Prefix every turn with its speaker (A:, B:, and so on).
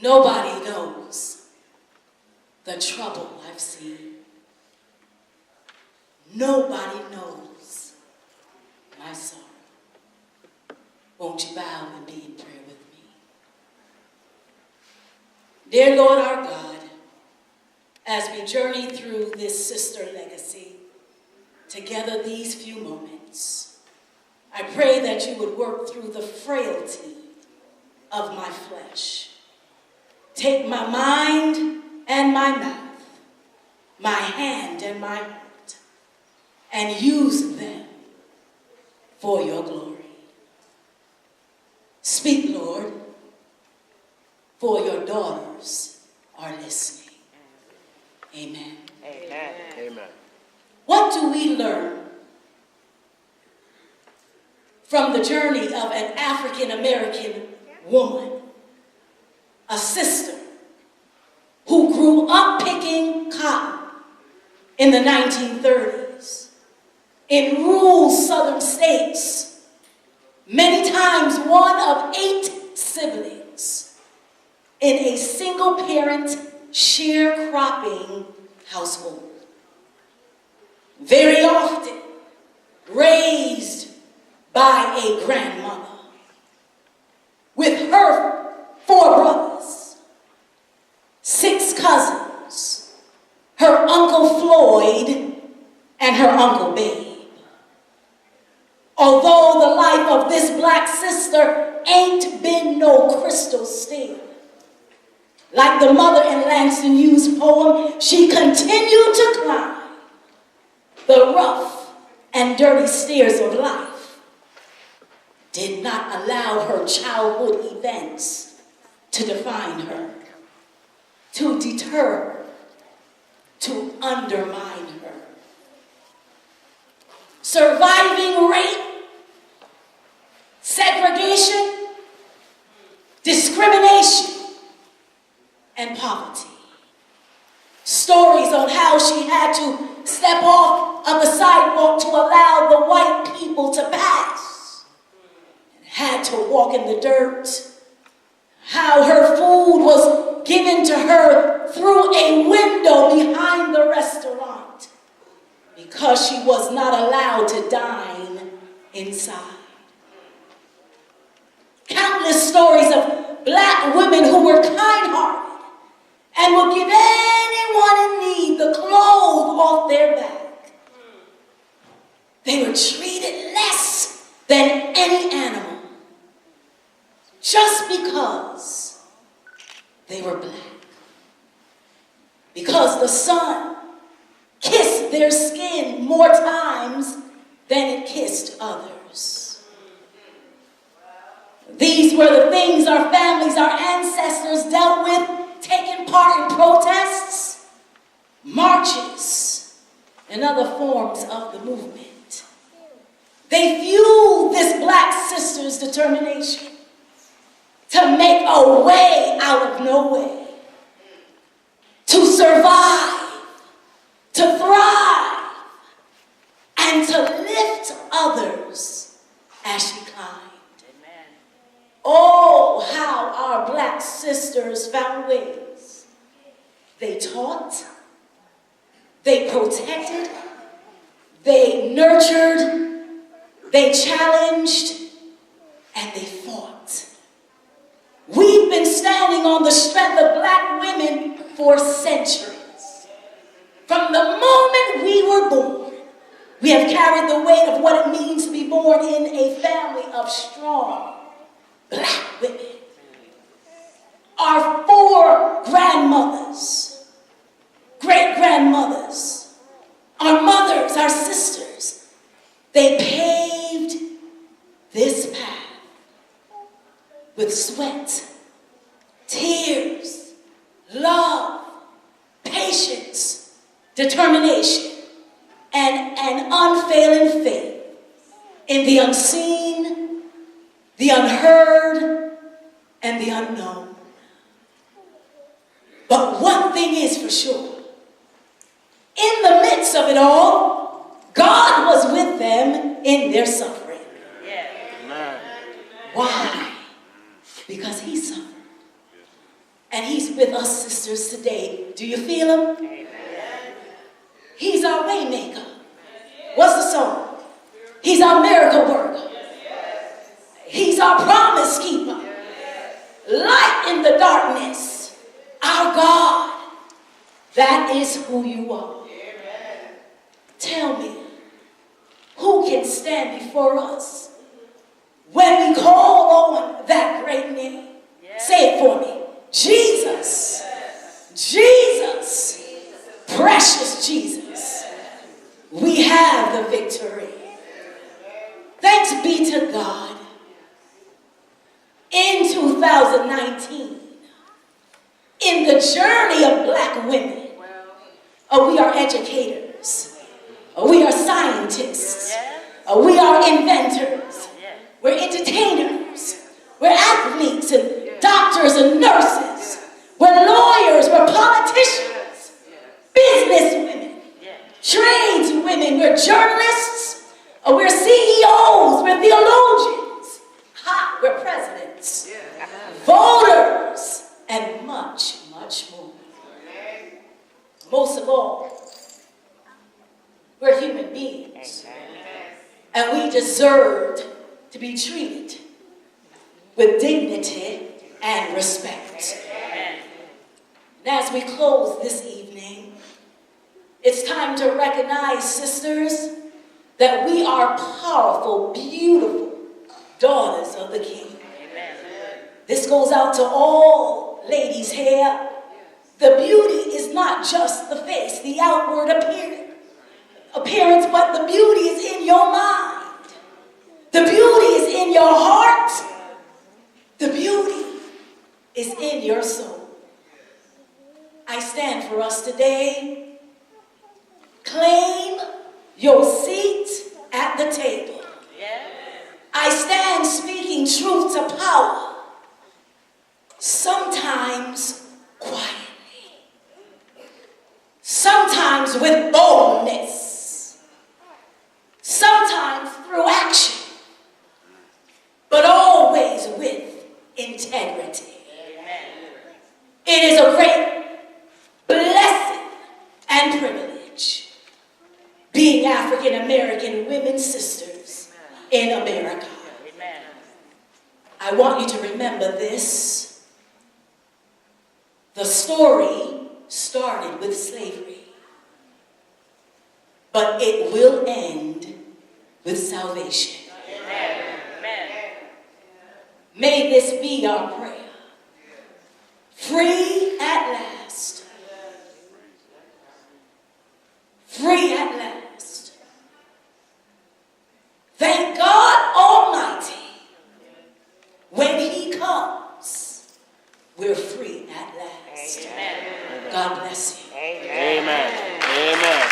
A: Nobody knows the trouble I've seen. Nobody knows my sorrow. Won't you bow and be in prayer with me? Dear Lord our God, as we journey through this sister legacy, together these few moments, I pray that you would work through the frailty of my flesh. Take my mind and my mouth, my hand and my heart, and use them for your glory. Speak, Lord, for your daughters are listening. Amen.
B: Amen. Amen.
A: What do we learn from the journey of an African-American woman, a sister who grew up picking cotton in the 1930s in rural southern states, many times one of 8 siblings in a single-parent sharecropping household? Very often raised by a grandmother with her 4 brothers, 6 cousins, her Uncle Floyd and her Uncle Babe. Although the life of this black sister ain't been no crystal stair, like the mother in Langston Hughes' poem, she continued to climb the rough and dirty stairs of life, did not allow her childhood events to define her, to deter her, to undermine her. Surviving rape, segregation, discrimination, and poverty. Stories on how she had to step off of the sidewalk to allow the white people to pass, and had to walk in the dirt. How her food was given to her through a window behind the restaurant because she was not allowed to dine inside. Countless stories of black women who were kind-hearted and would give anyone in need the clothes off their back. They were treated less than any animal just because they were black. Because the sun kissed their skin more times than it kissed others. These were the things our families, our ancestors dealt with, taking part in protests, marches, and other forms of the movement. They fueled this black sister's determination to make a way out of no way, to survive, to thrive, and to lift others as she climbed. Oh, how our black sisters found ways. They taught, they protected, they nurtured, they challenged, and they fought. We've been standing on the strength of black women for centuries. From the moment we were born, we have carried the weight of what it means to be born in a family of strong black women. Our 4 grandmothers, great-grandmothers, our mothers, our sisters, they paved this path with sweat, tears, love, patience, determination, and an unfailing faith in the unseen, the unheard, and the unknown. But one thing is for sure. In the midst of it all, God was with them in their suffering. Yeah. Why? Because he suffered. And he's with us, sisters, today. Do you feel him? Amen. He's our way maker. What's the song? He's our miracle worker. He's our promise keeper. Light in the darkness. Our God. That is who you are. Tell me, who can stand before us when we call on that great name? Say it for me. Jesus. Jesus. Precious Jesus. We have the victory. Thanks be to God. In 2019, in the journey of black women, we are educators. We are scientists. We are inventors. We're entertainers. We're athletes and doctors and nurses. We're lawyers. We're politicians. Business women. Trades women. We're journalists. We're CEOs. We're theologians. We're presidents. Voters. And much, much more. Most of all, we're human beings. And we deserve to be treated with dignity and respect. And as we close this evening, it's time to recognize, sisters, that we are powerful, beautiful daughters of the King. This goes out to all ladies here. The beauty is not just the face, the outward appearance, but the beauty is in your mind. The beauty is in your heart. The beauty is in your soul. I stand for us today. Claim your seat at the table. I stand speaking truth to power. Sometimes quietly. Sometimes with boldness. Sometimes through action. But always with integrity. It is a great blessing and privilege being African American women sisters in America. I want you to remember this. The story started with slavery, but it will end with salvation. Amen. May this be our prayer. Free at last. Free at last. Thank God Almighty. When He comes, we're free at last. Amen. God bless you.
B: Amen. Amen.